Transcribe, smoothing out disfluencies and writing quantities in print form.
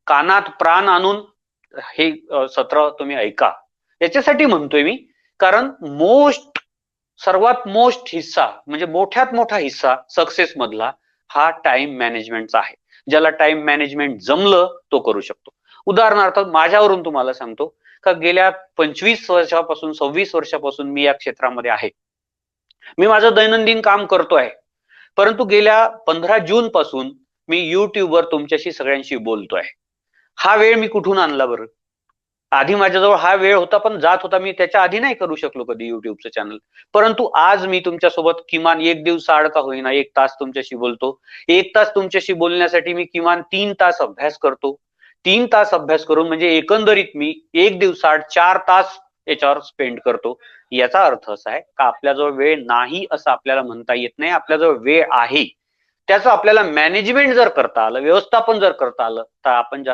कानात प्राण आणून हे सत्र तुम्ही ऐका. याच्यासाठी म्हणतोय मी, कारण सर्वात मोस्ट हिस्सा म्हणजे मोठ्यात मोठा हिस्सा सक्सेस मधला हा टाइम मॅनेजमेंटचा आहे. ज्याला टाइम मॅनेजमेंट जमलं तो करू शकतो. उदाहरणार्थ माझ्यावरून तुम्हाला सांगतो का गेल्या 25 वर्षापासून 26 वर्षापासून मी या क्षेत्रामध्ये आहे. मी माझं दैनंदिन काम करतोय, परंतु गेल्या 15 जून पासून मी युट्यूबवर तुमच्याशी सगळ्यांशी बोलतोय. हा वेळ मी कुठून आणला बरं? आधी माझ्याजवळ हा वेळ होता, पण जात होता, मी त्याच्या आधी नाही करू शकलो कधी युट्यूबचं चॅनल. परंतु आज मी तुमच्यासोबत किमान एक दिवस आड का होईना 1 तास तुमच्याशी बोलतो. 1 तास तुमच्याशी बोलण्यासाठी मी किमान 3 तास अभ्यास करतो. 3 तास अभ्यास करून म्हणजे एकंदरीत मी 1 दिवसाआड 4 तास याच्यावर स्पेंड करतो. याचा अर्थ असा आहे का आपल्याजवळ वेळ नाही असं आपल्याला म्हणता येत नाही. आपल्याजवळ वेळ आहे. त्याचं आपल्याला मॅनेजमेंट जर करता आलं, व्यवस्थापन जर करता आलं, तर आपण